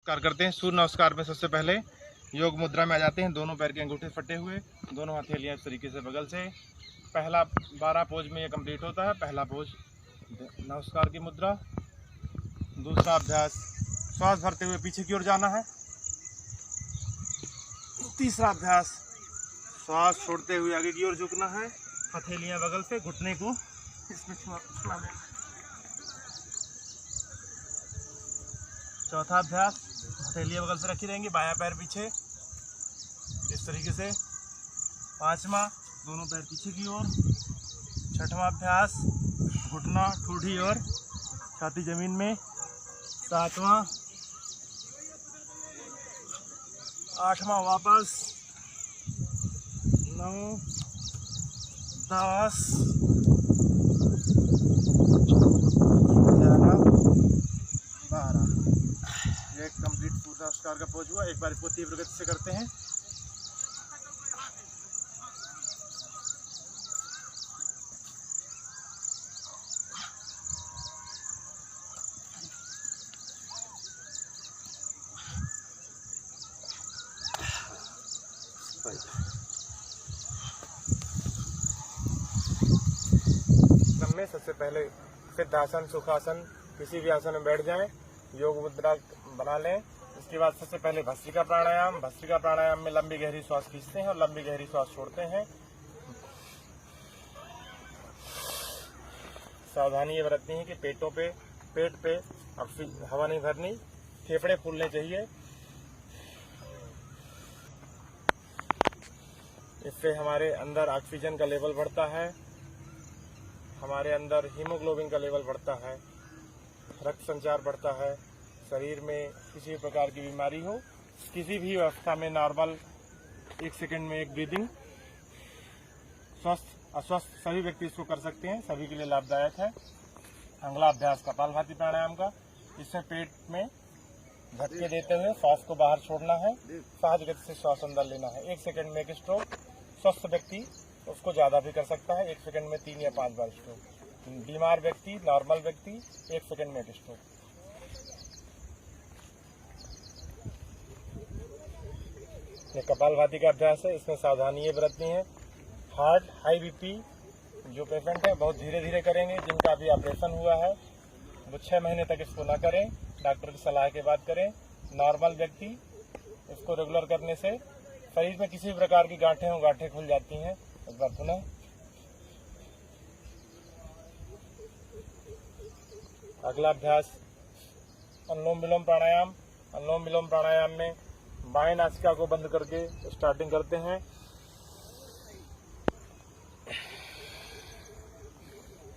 नमस्कार करते हैं। सूर्य नमस्कार में सबसे पहले योग मुद्रा में आ जाते हैं। दोनों पैर के अंगूठे फटे हुए, दोनों हथेलियां इस तरीके से बगल से। पहला 12 पोज में ये कंप्लीट होता है। पहला पोज नमस्कार की मुद्रा। दूसरा अभ्यास श्वास भरते हुए पीछे की ओर जाना है। तीसरा अभ्यास श्वास छोड़ते हुए आगे की ओर झुकना है। हथेलियां बगल से, घुटने को इसमें छुआ देना है। चौथा अभ्यास हथेलियां बगल से रखी रहेंगी, बायां पैर पीछे इस तरीके से। पांचवा दोनों पैर पीछे की ओर। छठवां अभ्यास घुटना ठूठी और छाती जमीन में। सातवां, आठवां वापस। 9, 10, 11, 12। एक कंप्लीट सूर्य नमस्कार का पोज हुआ। एक बार इसको तीव्र गति से करते हैं। क्रम में सबसे पहले सिद्धासन, सुखासन, किसी भी आसन में बैठ जाएं, योग मुद्रा बना लें। इसके बाद सबसे पहले भस्त्रिका प्राणायाम। भस्त्रिका प्राणायाम में लंबी गहरी श्वास खींचते हैं और लंबी गहरी श्वास छोड़ते हैं। सावधानी ये बरतनी है कि पेट पे हवा नहीं भरनी, फेफड़े फूलने चाहिए। इससे हमारे अंदर ऑक्सीजन का लेवल बढ़ता है, हमारे अंदर हीमोग्लोबिन का लेवल बढ़ता है, रक्त संचार बढ़ता है। शरीर में किसी भी प्रकार की बीमारी हो, किसी भी अवस्था में नॉर्मल 1 सेकंड में एक ब्रीदिंग। स्वस्थ अस्वस्थ सभी व्यक्ति इसको कर सकते हैं, सभी के लिए लाभदायक है। अगला अभ्यास कपालभाति प्राणायाम का। इसमें पेट में झटके देते हुए श्वास को बाहर छोड़ना है, सहज गति से श्वास अंदर लेना है। 1 सेकंड में एक स्ट्रोक। स्वस्थ व्यक्ति उसको ज्यादा भी कर सकता है, 1 सेकंड में 3 या 5 बार स्ट्रोक। बीमार व्यक्ति, नॉर्मल व्यक्ति 1 सेकंड में एक स्ट्रोक। ये कपालभाति का अभ्यास है। इसमें सावधानी ये बरतनी है, हार्ट हाई बीपी जो पेशेंट है बहुत धीरे धीरे करेंगे। जिनका अभी ऑपरेशन हुआ है वो 6 महीने तक इसको ना करें, डॉक्टर की सलाह के बाद करें। नॉर्मल व्यक्ति इसको रेगुलर करने से शरीर में किसी भी प्रकार की गांठें हो, गांठें खुल जाती हैं। एक बार सुना। अगला अभ्यास अनुलोम विलोम प्राणायाम। अनुलोम विलोम प्राणायाम में बाएं नासिका को बंद करके स्टार्टिंग करते हैं।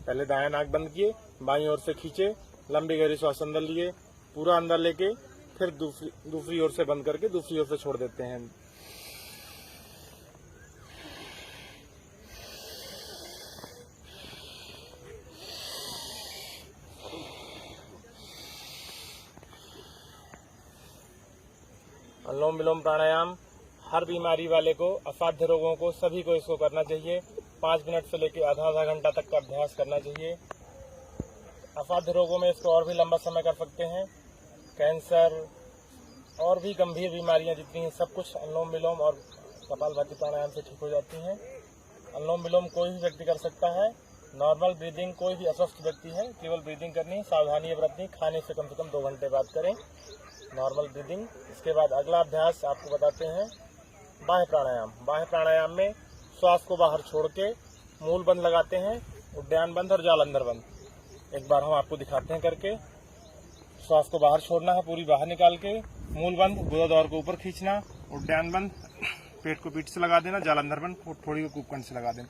पहले दायां नाक बंद किए, बाईं ओर से खींचे, लंबी गहरी श्वास अंदर लिए, पूरा अंदर लेके फिर दूसरी ओर से बंद करके दूसरी ओर से छोड़ देते हैं। अनुलोम विलोम प्राणायाम हर बीमारी वाले को, असाध्य रोगों को, सभी को इसको करना चाहिए। 5 मिनट से लेकर आधा घंटा तक का अभ्यास करना चाहिए। असाध्य रोगों में इसको और भी लंबा समय कर सकते हैं। कैंसर और भी गंभीर बीमारियां जितनी हैं सब कुछ अनुलोम विलोम और कपालभाति प्राणायाम से ठीक हो जाती हैं। अनुलोम विलोम कोई भी व्यक्ति कर सकता है। नॉर्मल ब्रीदिंग कोई भी अस्वस्थ व्यक्ति है, केवल ब्रीदिंग करनी, सावधानी बरतनी, खाने से कम 2 घंटे बाद करें नॉर्मल ब्रीदिंग। इसके बाद अगला अभ्यास आपको बताते हैं बाह्य प्राणायाम। बाह्य प्राणायाम में श्वास को बाहर छोड़ के मूल बंद लगाते हैं, उद्यान बंद और जालंधर बंद। एक बार हम आपको दिखाते हैं करके। श्वास को बाहर छोड़ना है, पूरी बाहर निकाल के, मूल बंद, गुदाद्वार को ऊपर खींचना, उद्यान बंद, पेट को पीठ से लगा देना, जालंधर बंद थोड़ी को कूपकंठ से लगा देना।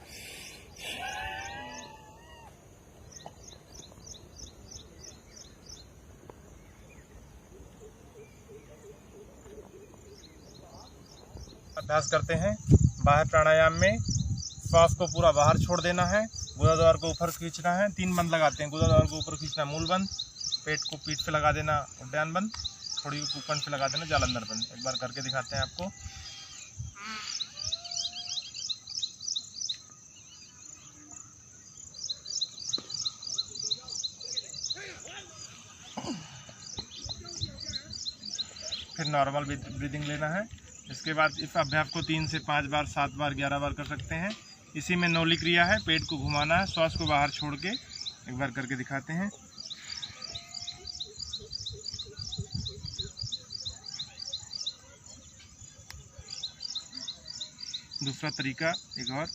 अभ्यास करते हैं बाह्य प्राणायाम में। श्वास को पूरा बाहर छोड़ देना है, गुदाद्वार को ऊपर खींचना है। 3 बंद लगाते हैं, गुदाद्वार को ऊपर खींचना, मूल बंद, पेट को पीठ पे लगा देना, उद्यान बंद, थोड़ी कूपकंठ से लगा देना, जालंधर बंद। एक बार करके दिखाते हैं आपको। फिर नॉर्मल ब्रीदिंग लेना है। इसके बाद इस अभ्यास को 3 से 5 बार, 7 बार, 11 बार कर सकते हैं। इसी में नौली क्रिया है, पेट को घुमाना है, श्वास को बाहर छोड़ के एक बार करके दिखाते हैं। दूसरा तरीका एक और,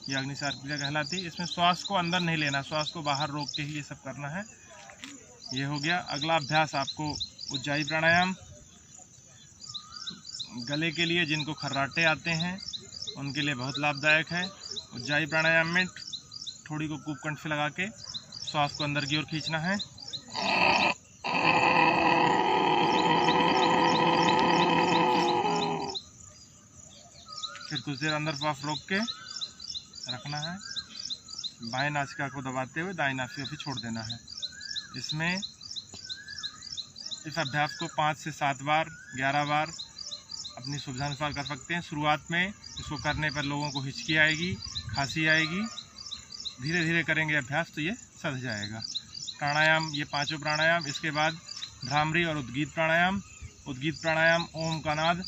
ये अग्निसार क्रिया कहलाती है। इसमें श्वास को अंदर नहीं लेना, श्वास को बाहर रोक के ही ये सब करना है। ये हो गया। अगला अभ्यास आपको उज्जाई प्राणायाम, गले के लिए जिनको खर्राटे आते हैं उनके लिए बहुत लाभदायक है। उज्जाई प्राणायाम में थोड़ी को कूप कंठ से लगा के श्वास को अंदर की ओर खींचना है। फिर कुछ देर अंदर श्वास रोक के रखना है। बाएं नासिका को दबाते हुए दाएं नासिका से छोड़ देना है। इसमें इस अभ्यास को 5 से 7 बार, 11 बार अपनी सुविधानुसार कर सकते हैं। शुरुआत में इसको करने पर लोगों को हिचकी आएगी, खांसी आएगी। धीरे धीरे करेंगे अभ्यास तो ये सध जाएगा। प्राणायाम, ये 5 प्राणायाम। इसके बाद भ्रामरी और उद्गीत प्राणायाम। उद्गीत प्राणायाम ओम का नाद,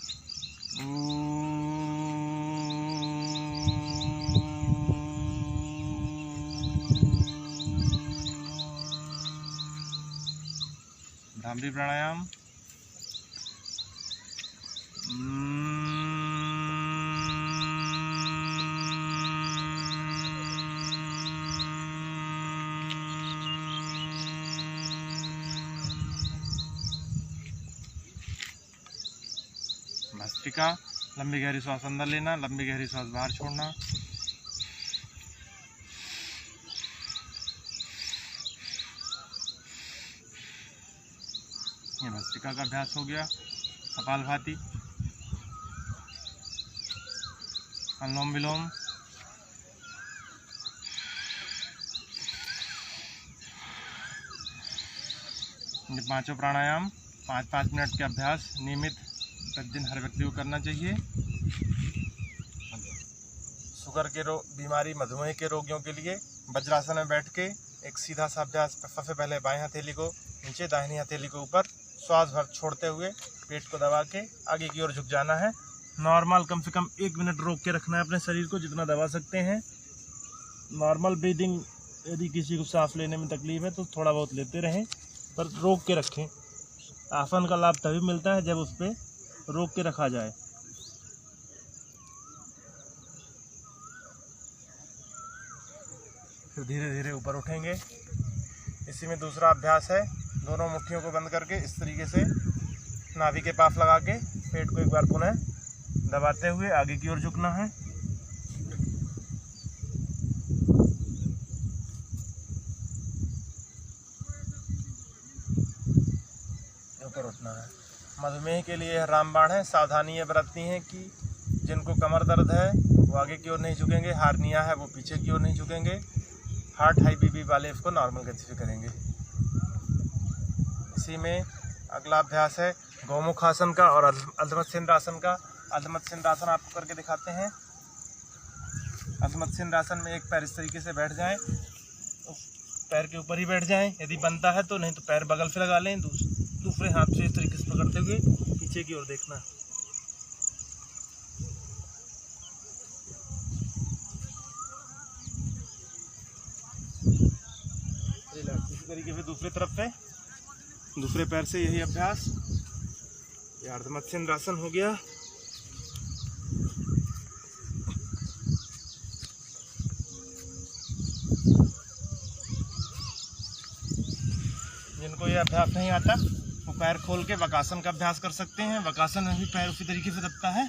भ्रामरी प्राणायाम भस्त्रिका, लंबी गहरी श्वास अंदर लेना, लंबी गहरी श्वास बाहर छोड़ना। ये भस्त्रिका का अभ्यास हो गया। कपालभाति, अनुलोम विलोम, ये 5 प्राणायाम 5-5 मिनट के अभ्यास नियमित प्रतिदिन हर व्यक्ति को करना चाहिए। शुगर के बीमारी, मधुमेह के रोगियों के लिए वज्रासन में बैठ के एक सीधा सा अभ्यास। सबसे पहले बाएं हथेली को नीचे, दाहिनी हथेली को ऊपर, श्वास भर छोड़ते हुए पेट को दबा के आगे की ओर झुक जाना है। नॉर्मल कम से कम 1 मिनट रोक के रखना है अपने शरीर को, जितना दबा सकते हैं। नॉर्मल ब्रीदिंग, यदि किसी को सांस लेने में तकलीफ है तो थोड़ा बहुत लेते रहें, पर रोक के रखें। आसन का लाभ तभी मिलता है जब उस पर रोक के रखा जाए। फिर धीरे धीरे ऊपर उठेंगे। इसी में दूसरा अभ्यास है, दोनों मुट्ठियों को बंद करके इस तरीके से नाभि के पास लगा के पेट को एक बार पुनः दबाते हुए आगे की ओर झुकना है। ऊपर उठना है। मधुमेह के लिए रामबाण है। सावधानी ये बरतनी है कि जिनको कमर दर्द है वो आगे की ओर नहीं झुकेंगे, हार्निया है वो पीछे की ओर नहीं झुकेंगे। हार्ट हाई बीपी वाले इसको नॉर्मल गति से करेंगे। इसी में अगला अभ्यास है गौमुख आसन का और अर्धमत्स्य आसन का। अर्धमत्स्य आसन आपको करके दिखाते हैं। अर्धमत्स्य आसन में एक पैर इस तरीके से बैठ जाएं, तो पैर के ऊपर ही बैठ जाएं यदि बनता है तो, नहीं तो पैर बगल से लगा लें। दूसरे हाथ से इस तरीके से पकड़ते हुए पीछे की ओर देखना। इसी तरीके से दूसरी तरफ से, दूसरे पैर से यही अभ्यास। ये अर्धमत्स्य आसन हो गया। जिनको ये अभ्यास नहीं आता वो पैर खोल के वकासन का अभ्यास कर सकते हैं। वकासन में भी पैर उसी तरीके से दबता है।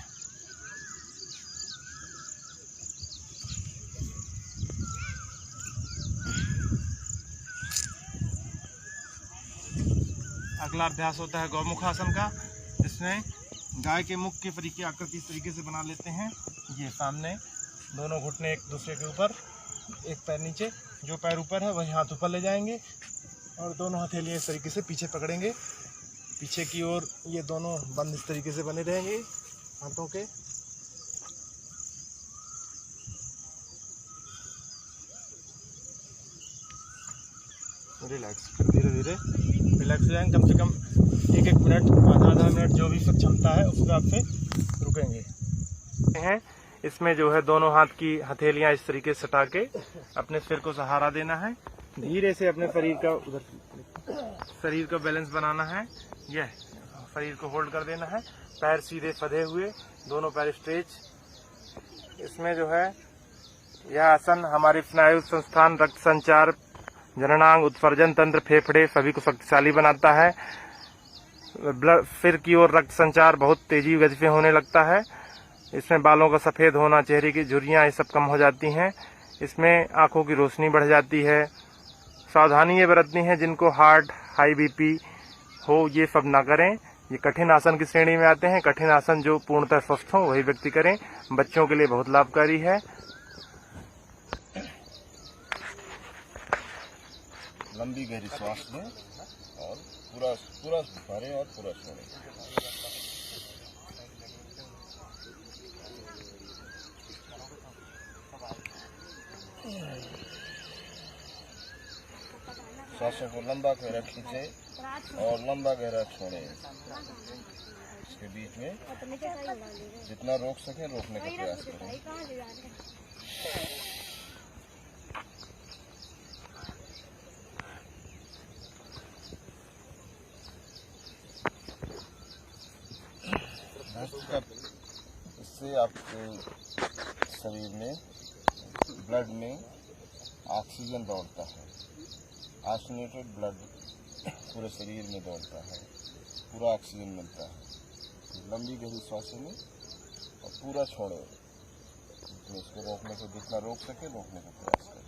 अगला अभ्यास होता है गौमुख आसन का। इसमें गाय के मुख के तरीके आकृति इस तरीके से बना लेते हैं। ये सामने दोनों घुटने एक दूसरे के ऊपर, एक पैर नीचे, जो पैर ऊपर है वही हाथ ऊपर ले जाएंगे और दोनों हथेलियाँ इस तरीके से पीछे पकड़ेंगे। पीछे की ओर ये दोनों बंद इस तरीके से बने रहेंगे हाथों के। रिलैक्स, फिर धीरे धीरे रिलैक्स हो जाएंगे। कम से कम 1-1 मिनट, आधा मिनट जो भी क्षमता है उस हिसाब से रुकेंगे हैं। इसमें जो है दोनों हाथ की हथेलियां इस तरीके से सटा के अपने सिर को सहारा देना है। धीरे से अपने शरीर का बैलेंस बनाना है। यह शरीर को होल्ड कर देना है। पैर सीधे फंदे हुए, दोनों पैर स्ट्रेच। इसमें जो है यह आसन हमारे स्नायु संस्थान, रक्त संचार, जननांग, उत्सर्जन तंत्र, फेफड़े सभी को शक्तिशाली बनाता है। सिर की ओर रक्त संचार बहुत तेजी गति से होने लगता है। इसमें बालों का सफेद होना, चेहरे की झुर्रियां, ये सब कम हो जाती हैं। इसमें आंखों की रोशनी बढ़ जाती है। सावधानी ये बरतनी है, जिनको हार्ट, हाई बीपी हो ये सब ना करें। ये कठिन आसन की श्रेणी में आते हैं। कठिन आसन जो पूर्णतः स्वस्थ हो वही व्यक्ति करें। बच्चों के लिए बहुत लाभकारी है। लंबी गहरी सांस लें और पूरा भरें और पूरा छोड़ें। सांसों को लंबा गहरा खींचें और लंबा गहरा छोड़ें। इसके बीच में जितना रोक सकें रोकने का प्रयास करें। इससे आपके शरीर में, ब्लड में ऑक्सीजन दौड़ता है। ऑक्सीजनेटेड ब्लड पूरे शरीर में दौड़ता है, पूरा ऑक्सीजन मिलता है। लंबी गहरी सांसें लें और पूरा छोड़ें। तो इसको रोकने को जितना रोक सके रोकने का प्रयास करें।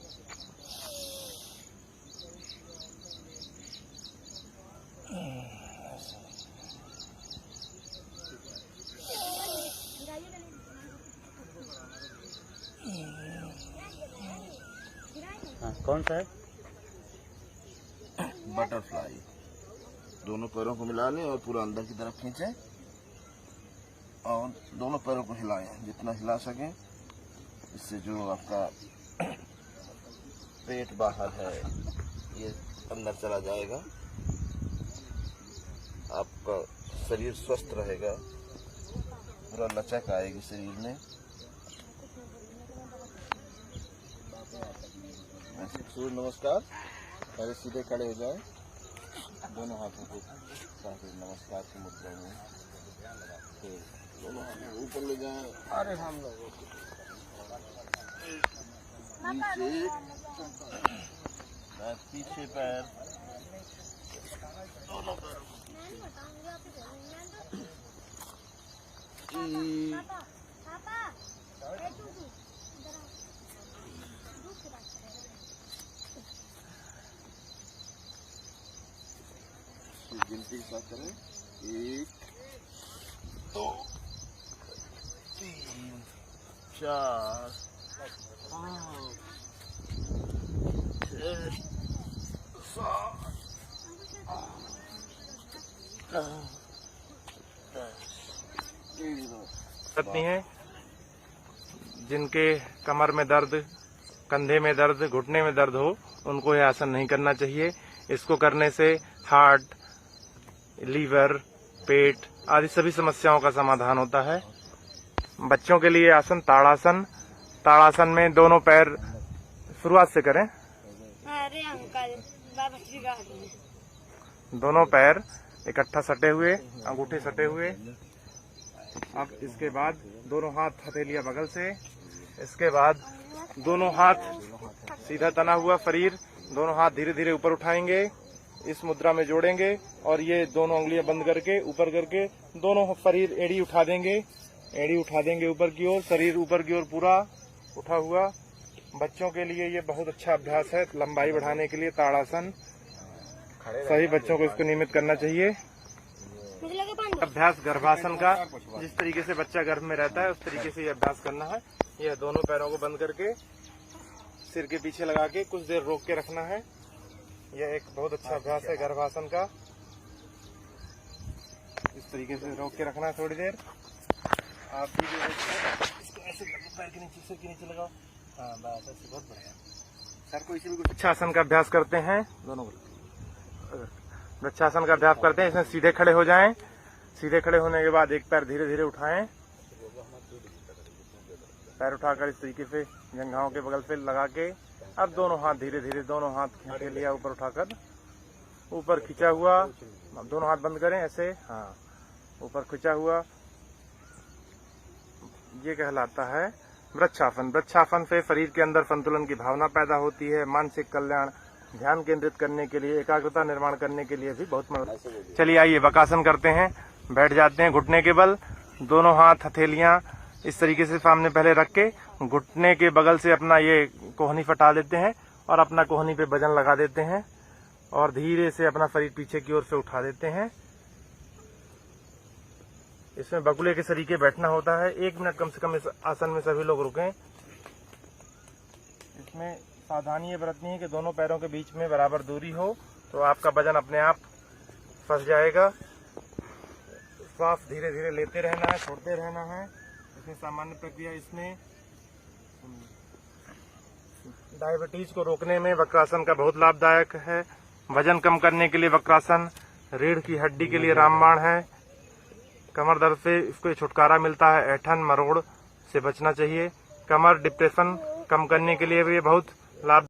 कौन सा है? बटरफ्लाई। दोनों पैरों को मिला लें और पूरा अंदर की तरफ खींचें और दोनों पैरों को हिलाएं जितना हिला सकें। इससे जो आपका पेट बाहर है ये अंदर चला जाएगा। आपका शरीर स्वस्थ रहेगा, पूरा लचक आएगी शरीर में। सूर्य नमस्कार। पहले सीधे खड़े हो जाए, दोनों हाथों को नमस्कार की मुद्रा में, तो दोनों हाथ ऊपर ले जाएं। अरे हम लोग पीछे पैर, दोनों पैर गिनती के साथ करें। 1 2 3 4 5 6 7 सकती हैं। जिनके कमर में दर्द, कंधे में दर्द, घुटने में दर्द हो उनको यह आसन नहीं करना चाहिए। इसको करने से हार्ट, लीवर, पेट आदि सभी समस्याओं का समाधान होता है। बच्चों के लिए आसन ताड़ासन। ताड़ासन में दोनों पैर शुरुआत से करें। अरे अंकल, दोनों पैर इकट्ठा सटे हुए, अंगूठे सटे हुए। अब इसके बाद दोनों हाथ हथेलियां बगल से। इसके बाद दोनों हाथ सीधा तना हुआ शरीर, दोनों हाथ धीरे धीरे ऊपर उठाएंगे, इस मुद्रा में जोड़ेंगे और ये दोनों उंगलियां बंद करके ऊपर करके दोनों शरीर एड़ी उठा देंगे। एड़ी उठा देंगे ऊपर की ओर, शरीर ऊपर की ओर पूरा उठा हुआ। बच्चों के लिए ये बहुत अच्छा अभ्यास है लंबाई बढ़ाने के लिए। ताड़ासन सभी बच्चों को इसको नियमित करना चाहिए। अभ्यास गर्भासन का, जिस तरीके से बच्चा गर्भ में रहता है उस तरीके से ये अभ्यास करना है। यह दोनों पैरों को बंद करके सिर के पीछे लगा के कुछ देर रोक के रखना है। यह एक बहुत अच्छा अभ्यास है गर्भासन का। इस तरीके से रोक के रखना है थोड़ी देर। आप भी जो इसको ऐसे पैर के नीचे, सिर के नीचे लगाओ। हाँ बस ऐसे, बहुत बढ़िया। सर को इसी में कुछ अच्छा आसन का अभ्यास करते हैं दोनों को। वृक्षासन का अभ्यास करते हैं। इसमें सीधे खड़े हो जाएं। सीधे खड़े होने के बाद एक पैर धीरे धीरे उठाएं। पैर उठाकर इस तरीके से जंघाओं के बगल से लगा के अब दोनों हाथ धीरे धीरे दोनों हाथ खींच लिया ऊपर उठाकर, ऊपर खींचा हुआ। अब दोनों हाथ बंद करें ऐसे, हाँ ऊपर खींचा हुआ, ये कहलाता है वृक्षासन। वृक्षासन से शरीर के अंदर संतुलन की भावना पैदा होती है, मानसिक कल्याण, ध्यान केंद्रित करने के लिए, एकाग्रता निर्माण करने के लिए भी बहुत मदद। चलिए आइए वक्रासन करते हैं। बैठ जाते हैं घुटने के बल, दोनों हाथ हथेलियां इस तरीके से सामने पहले रख के घुटने के बगल से अपना ये कोहनी फटा देते हैं और अपना कोहनी पे वजन लगा देते हैं और धीरे से अपना शरीर पीछे की ओर से उठा देते हैं। इसमें बगुले के तरीके बैठना होता है। 1 मिनट कम से कम इस आसन में सभी लोग रुकें। इसमें सावधानी ये बरतनी है कि दोनों पैरों के बीच में बराबर दूरी हो, तो आपका वजन अपने आप फंस जाएगा। श्वास धीरे धीरे लेते रहना है, छोड़ते रहना है। इसमें सामान्य प्रक्रिया, इसमें डायबिटीज को रोकने में वक्रासन का बहुत लाभदायक है। वजन कम करने के लिए वक्रासन, रीढ़ की हड्डी के लिए रामबाण है। कमर दर्द से इसको छुटकारा मिलता है, ऐंठन मरोड़ से बचना चाहिए। कमर डिप्रेशन कम करने के लिए भी बहुत लाभ